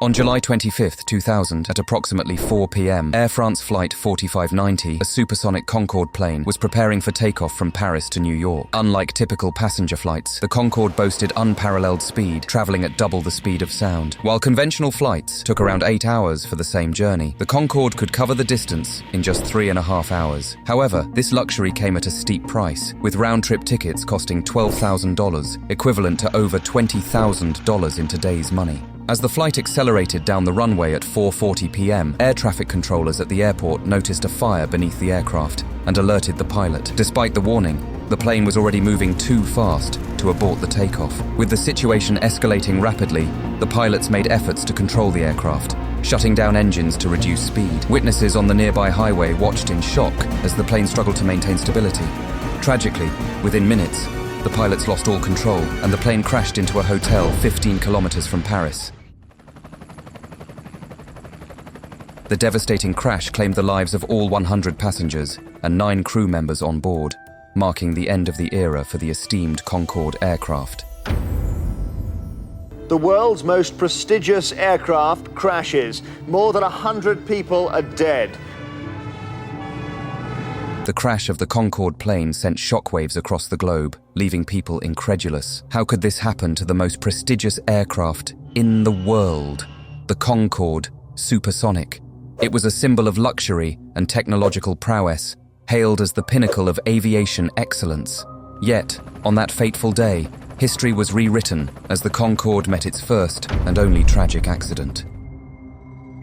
On July 25, 2000, at approximately 4 p.m., Air France Flight 4590, a Supersonic Concorde plane, was preparing for takeoff from Paris to New York. Unlike typical passenger flights, the Concorde boasted unparalleled speed, traveling at double the speed of sound. While conventional flights took around 8 hours for the same journey, the Concorde could cover the distance in just 3.5 hours. However, this luxury came at a steep price, with round-trip tickets costing $12,000, equivalent to over $20,000 in today's money. As the flight accelerated down the runway at 4:40 p.m., air traffic controllers at the airport noticed a fire beneath the aircraft and alerted the pilot. Despite the warning, the plane was already moving too fast to abort the takeoff. With the situation escalating rapidly, the pilots made efforts to control the aircraft, shutting down engines to reduce speed. Witnesses on the nearby highway watched in shock as the plane struggled to maintain stability. Tragically, within minutes, the pilots lost all control and the plane crashed into a hotel 15 kilometers from Paris. The devastating crash claimed the lives of all 100 passengers and 9 crew members on board, marking the end of the era for the esteemed Concorde aircraft. The world's most prestigious aircraft crashes. More than 100 people are dead. The crash of the Concorde plane sent shockwaves across the globe, leaving people incredulous. How could this happen to the most prestigious aircraft in the world? The Concorde, supersonic. It was a symbol of luxury and technological prowess, hailed as the pinnacle of aviation excellence. Yet, on that fateful day, history was rewritten as the Concorde met its first and only tragic accident.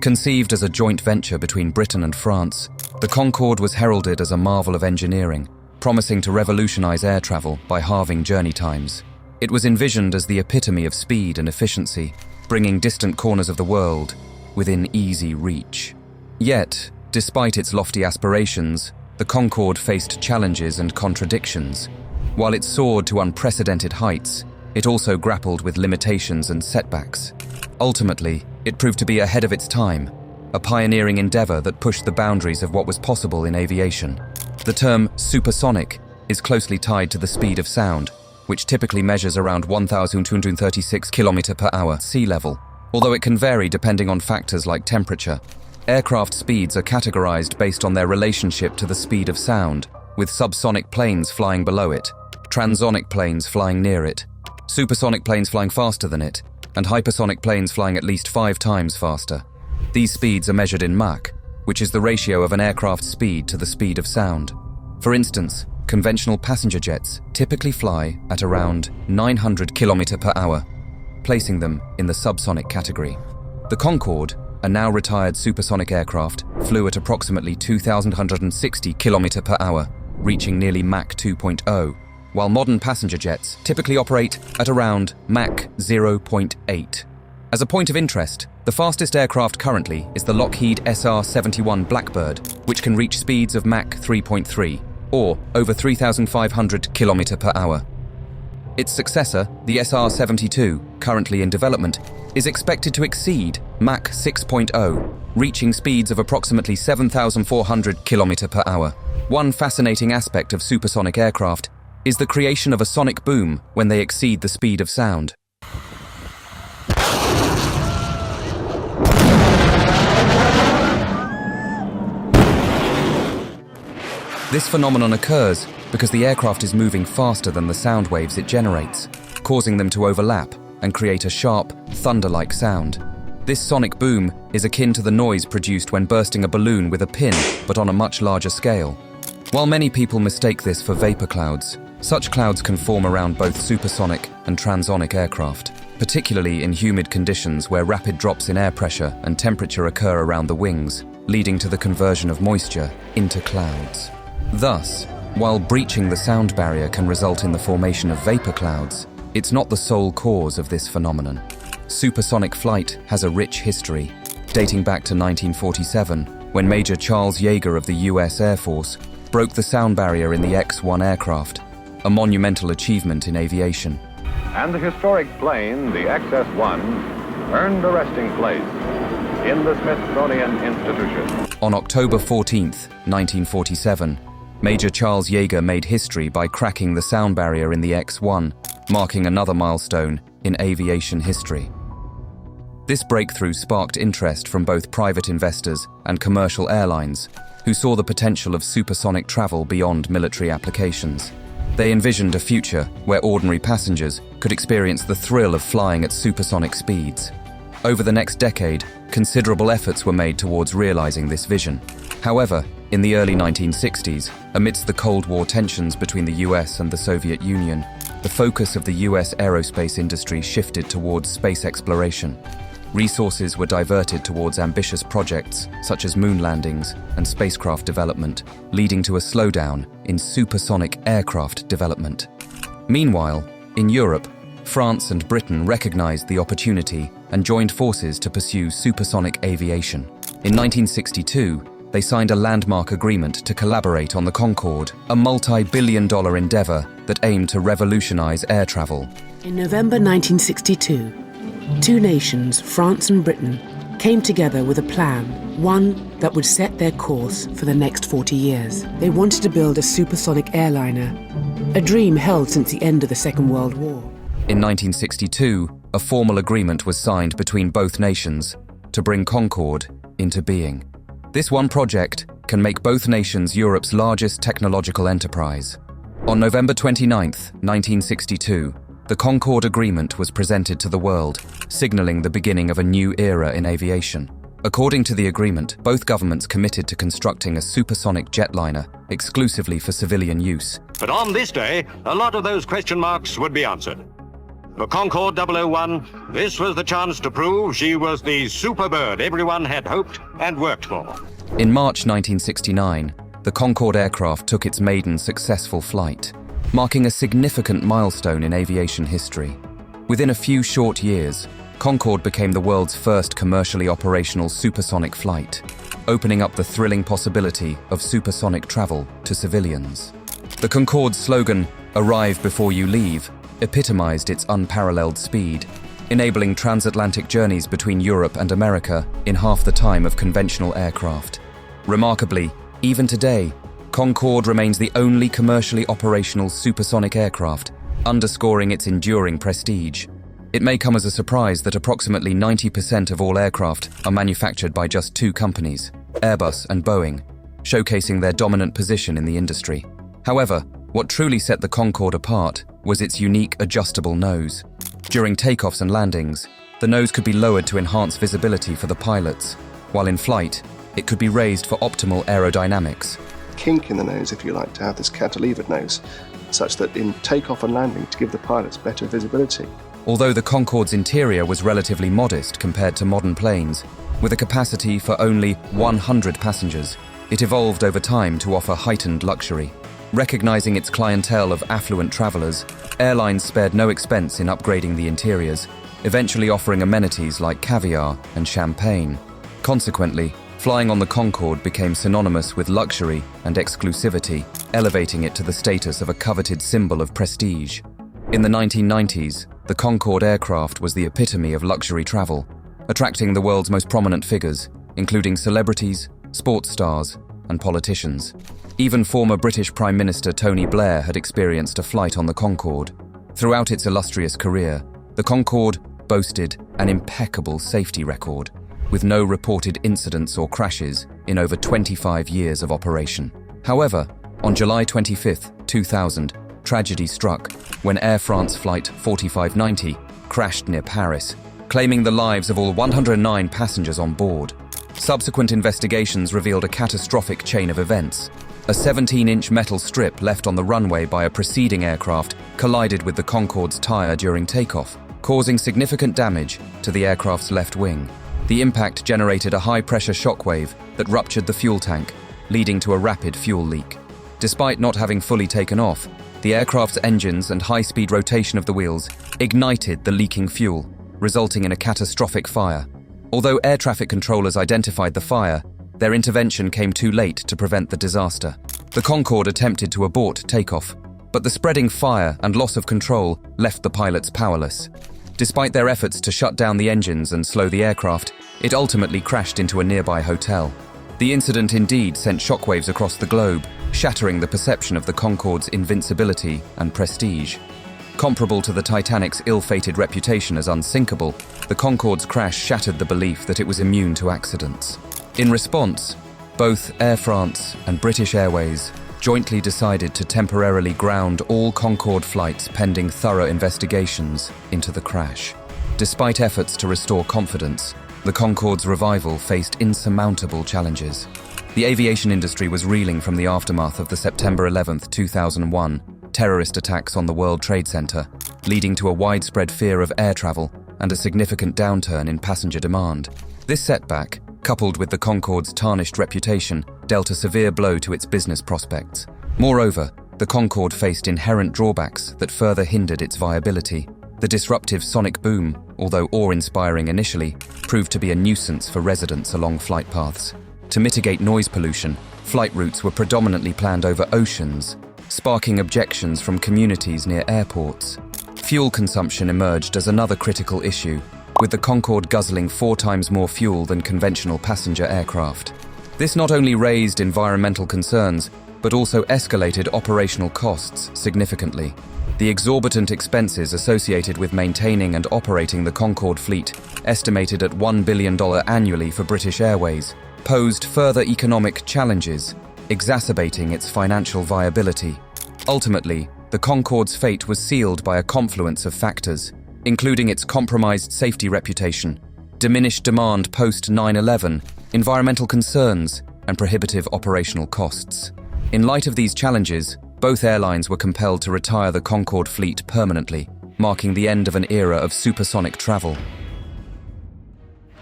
Conceived as a joint venture between Britain and France, the Concorde was heralded as a marvel of engineering, promising to revolutionize air travel by halving journey times. It was envisioned as the epitome of speed and efficiency, bringing distant corners of the world within easy reach. Yet, despite its lofty aspirations, the Concorde faced challenges and contradictions. While it soared to unprecedented heights, it also grappled with limitations and setbacks. Ultimately, it proved to be ahead of its time, a pioneering endeavor that pushed the boundaries of what was possible in aviation. The term supersonic is closely tied to the speed of sound, which typically measures around 1,236 km per hour sea level. Although it can vary depending on factors like temperature, aircraft speeds are categorized based on their relationship to the speed of sound, with subsonic planes flying below it, transonic planes flying near it, supersonic planes flying faster than it, and hypersonic planes flying at least 5 times faster. These speeds are measured in Mach, which is the ratio of an aircraft's speed to the speed of sound. For instance, conventional passenger jets typically fly at around 900 km per hour, placing them in the subsonic category. The Concorde, a now retired supersonic aircraft, flew at approximately 2,160 km per hour, reaching nearly Mach 2.0, while modern passenger jets typically operate at around Mach 0.8. As a point of interest, the fastest aircraft currently is the Lockheed SR-71 Blackbird, which can reach speeds of Mach 3.3, or over 3,500 km per hour. Its successor, the SR-72, currently in development, is expected to exceed Mach 6.0, reaching speeds of approximately 7,400 km per hour. One fascinating aspect of supersonic aircraft is the creation of a sonic boom when they exceed the speed of sound. This phenomenon occurs because the aircraft is moving faster than the sound waves it generates, causing them to overlap and create a sharp, thunder-like sound. This sonic boom is akin to the noise produced when bursting a balloon with a pin, but on a much larger scale. While many people mistake this for vapor clouds, such clouds can form around both supersonic and transonic aircraft, particularly in humid conditions where rapid drops in air pressure and temperature occur around the wings, leading to the conversion of moisture into clouds. Thus, while breaching the sound barrier can result in the formation of vapor clouds, it's not the sole cause of this phenomenon. Supersonic flight has a rich history, dating back to 1947, when Major Charles Yeager of the US Air Force broke the sound barrier in the X-1 aircraft, a monumental achievement in aviation. And the historic plane, the XS-1, earned a resting place in the Smithsonian Institution. On October 14th, 1947, Major Charles Yeager made history by cracking the sound barrier in the X-1, marking another milestone in aviation history. This breakthrough sparked interest from both private investors and commercial airlines, who saw the potential of supersonic travel beyond military applications. They envisioned a future where ordinary passengers could experience the thrill of flying at supersonic speeds. Over the next decade, considerable efforts were made towards realizing this vision. However, in the early 1960s, amidst the Cold War tensions between the US and the Soviet Union, the focus of the US aerospace industry shifted towards space exploration. Resources were diverted towards ambitious projects such as moon landings and spacecraft development, leading to a slowdown in supersonic aircraft development. Meanwhile, in Europe, France and Britain recognized the opportunity and joined forces to pursue supersonic aviation. In 1962, they signed a landmark agreement to collaborate on the Concorde, a multi-billion-dollar endeavor that aimed to revolutionize air travel. In November 1962, two nations, France and Britain, came together with a plan, one that would set their course for the next 40 years. They wanted to build a supersonic airliner, a dream held since the end of the Second World War. In 1962, a formal agreement was signed between both nations to bring Concorde into being. This one project can make both nations Europe's largest technological enterprise. On November 29, 1962, the Concorde Agreement was presented to the world, signaling the beginning of a new era in aviation. According to the agreement, both governments committed to constructing a supersonic jetliner exclusively for civilian use. But on this day, a lot of those question marks would be answered. For Concorde 001, this was the chance to prove she was the superbird everyone had hoped and worked for. In March 1969, the Concorde aircraft took its maiden successful flight, marking a significant milestone in aviation history. Within a few short years, Concorde became the world's first commercially operational supersonic flight, opening up the thrilling possibility of supersonic travel to civilians. The Concorde's slogan, "Arrive before you leave," epitomized its unparalleled speed, enabling transatlantic journeys between Europe and America in half the time of conventional aircraft. Remarkably, even today, Concorde remains the only commercially operational supersonic aircraft, underscoring its enduring prestige. It may come as a surprise that approximately 90% of all aircraft are manufactured by just two companies, Airbus and Boeing, showcasing their dominant position in the industry. However, what truly set the Concorde apart was its unique adjustable nose. During takeoffs and landings, the nose could be lowered to enhance visibility for the pilots, while in flight, it could be raised for optimal aerodynamics. Kink in the nose, if you like, to have this cantilevered nose, such that in takeoff and landing to give the pilots better visibility. Although the Concorde's interior was relatively modest compared to modern planes, with a capacity for only 100 passengers, it evolved over time to offer heightened luxury. Recognizing its clientele of affluent travelers, airlines spared no expense in upgrading the interiors, eventually offering amenities like caviar and champagne. Consequently, flying on the Concorde became synonymous with luxury and exclusivity, elevating it to the status of a coveted symbol of prestige. In the 1990s, the Concorde aircraft was the epitome of luxury travel, attracting the world's most prominent figures, including celebrities, sports stars, and politicians. Even former British Prime Minister Tony Blair had experienced a flight on the Concorde. Throughout its illustrious career, the Concorde boasted an impeccable safety record, with no reported incidents or crashes in over 25 years of operation. However, on July 25, 2000, tragedy struck when Air France Flight 4590 crashed near Paris, claiming the lives of all 109 passengers on board. Subsequent investigations revealed a catastrophic chain of events. A 17-inch metal strip left on the runway by a preceding aircraft collided with the Concorde's tire during takeoff, causing significant damage to the aircraft's left wing. The impact generated a high-pressure shockwave that ruptured the fuel tank, leading to a rapid fuel leak. Despite not having fully taken off, the aircraft's engines and high-speed rotation of the wheels ignited the leaking fuel, resulting in a catastrophic fire. Although air traffic controllers identified the fire, their intervention came too late to prevent the disaster. The Concorde attempted to abort takeoff, but the spreading fire and loss of control left the pilots powerless. Despite their efforts to shut down the engines and slow the aircraft, it ultimately crashed into a nearby hotel. The incident indeed sent shockwaves across the globe, shattering the perception of the Concorde's invincibility and prestige. Comparable to the Titanic's ill-fated reputation as unsinkable, the Concorde's crash shattered the belief that it was immune to accidents. In response, both Air France and British Airways jointly decided to temporarily ground all Concorde flights pending thorough investigations into the crash. Despite efforts to restore confidence, the Concorde's revival faced insurmountable challenges. The aviation industry was reeling from the aftermath of the September 11, 2001 terrorist attacks on the World Trade Center, leading to a widespread fear of air travel and a significant downturn in passenger demand. This setback, coupled with the Concorde's tarnished reputation, dealt a severe blow to its business prospects. Moreover, the Concorde faced inherent drawbacks that further hindered its viability. The disruptive sonic boom, although awe-inspiring initially, proved to be a nuisance for residents along flight paths. To mitigate noise pollution, flight routes were predominantly planned over oceans, sparking objections from communities near airports. Fuel consumption emerged as another critical issue, with the Concorde guzzling 4 times more fuel than conventional passenger aircraft. This not only raised environmental concerns, but also escalated operational costs significantly. The exorbitant expenses associated with maintaining and operating the Concorde fleet, estimated at $1 billion annually for British Airways, posed further economic challenges, exacerbating its financial viability. Ultimately, the Concorde's fate was sealed by a confluence of factors, including its compromised safety reputation, diminished demand post 9/11, environmental concerns, and prohibitive operational costs. In light of these challenges, both airlines were compelled to retire the Concorde fleet permanently, marking the end of an era of supersonic travel.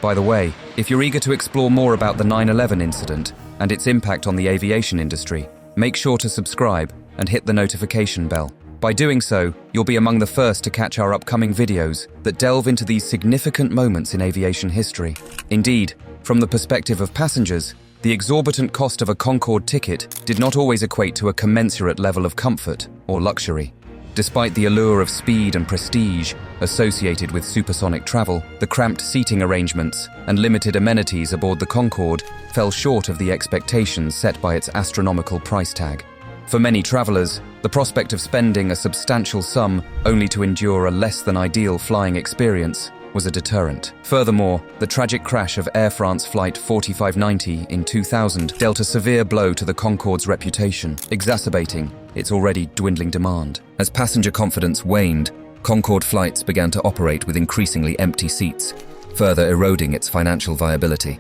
By the way, if you're eager to explore more about the 9/11 incident and its impact on the aviation industry, make sure to subscribe and hit the notification bell. By doing so, you'll be among the first to catch our upcoming videos that delve into these significant moments in aviation history. Indeed, from the perspective of passengers, the exorbitant cost of a Concorde ticket did not always equate to a commensurate level of comfort or luxury. Despite the allure of speed and prestige associated with supersonic travel, the cramped seating arrangements and limited amenities aboard the Concorde fell short of the expectations set by its astronomical price tag. For many travelers, the prospect of spending a substantial sum only to endure a less than ideal flying experience was a deterrent. Furthermore, the tragic crash of Air France Flight 4590 in 2000 dealt a severe blow to the Concorde's reputation, exacerbating its already dwindling demand. As passenger confidence waned, Concorde flights began to operate with increasingly empty seats, further eroding its financial viability.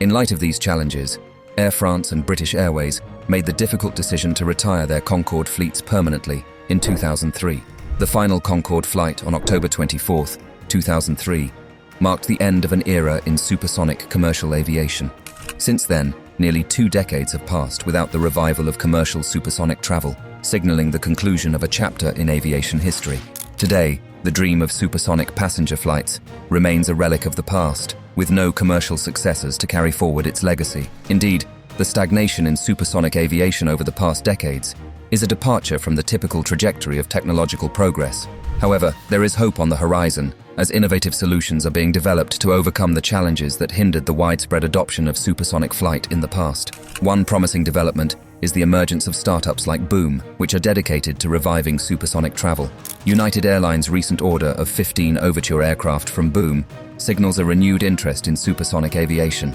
In light of these challenges, Air France and British Airways made the difficult decision to retire their Concorde fleets permanently in 2003. The final Concorde flight on October 24, 2003, marked the end of an era in supersonic commercial aviation. Since then, nearly 2 decades have passed without the revival of commercial supersonic travel, signaling the conclusion of a chapter in aviation history. Today, the dream of supersonic passenger flights remains a relic of the past, with no commercial successors to carry forward its legacy. Indeed, the stagnation in supersonic aviation over the past decades is a departure from the typical trajectory of technological progress. However, there is hope on the horizon, as innovative solutions are being developed to overcome the challenges that hindered the widespread adoption of supersonic flight in the past. One promising development is the emergence of startups like Boom, which are dedicated to reviving supersonic travel. United Airlines' recent order of 15 Overture aircraft from Boom signals a renewed interest in supersonic aviation.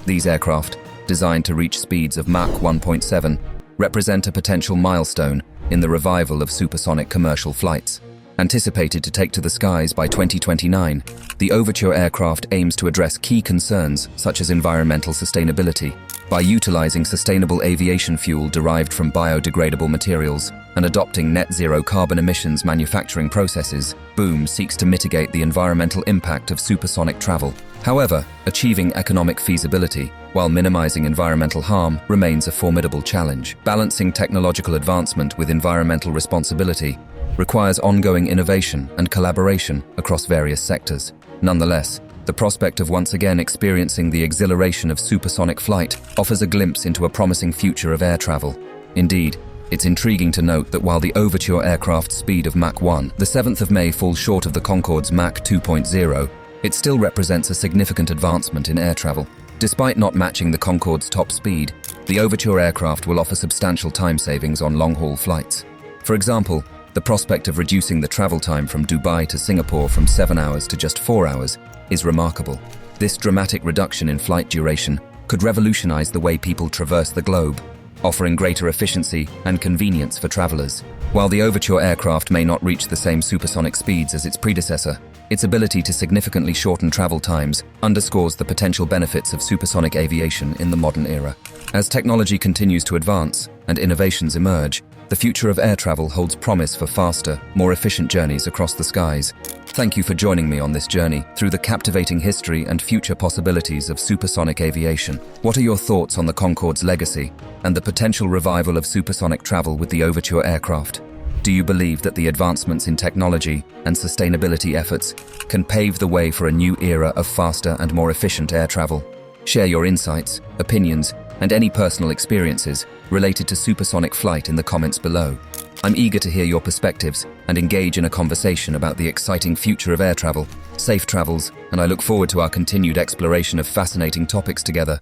These aircraft, designed to reach speeds of Mach 1.7, represent a potential milestone in the revival of supersonic commercial flights. Anticipated to take to the skies by 2029, the Overture aircraft aims to address key concerns such as environmental sustainability. By utilizing sustainable aviation fuel derived from biodegradable materials and adopting net zero carbon emissions manufacturing processes, Boom seeks to mitigate the environmental impact of supersonic travel. However, achieving economic feasibility while minimizing environmental harm remains a formidable challenge. Balancing technological advancement with environmental responsibility requires ongoing innovation and collaboration across various sectors. Nonetheless, the prospect of once again experiencing the exhilaration of supersonic flight offers a glimpse into a promising future of air travel. Indeed, it's intriguing to note that while the Overture aircraft's speed of Mach 1, the 7th of May falls short of the Concorde's Mach 2.0, it still represents a significant advancement in air travel. Despite not matching the Concorde's top speed, the Overture aircraft will offer substantial time savings on long-haul flights. For example, The prospect of reducing the travel time from Dubai to Singapore from 7 hours to just 4 hours is remarkable. This dramatic reduction in flight duration could revolutionize the way people traverse the globe, offering greater efficiency and convenience for travelers. While the Overture aircraft may not reach the same supersonic speeds as its predecessor, its ability to significantly shorten travel times underscores the potential benefits of supersonic aviation in the modern era. As technology continues to advance and innovations emerge, the future of air travel holds promise for faster, more efficient journeys across the skies. Thank you for joining me on this journey through the captivating history and future possibilities of supersonic aviation. What are your thoughts on the Concorde's legacy and the potential revival of supersonic travel with the Overture aircraft? Do you believe that the advancements in technology and sustainability efforts can pave the way for a new era of faster and more efficient air travel? Share your insights, opinions, and any personal experiences related to supersonic flight in the comments below. I'm eager to hear your perspectives and engage in a conversation about the exciting future of air travel. Safe travels, and I look forward to our continued exploration of fascinating topics together.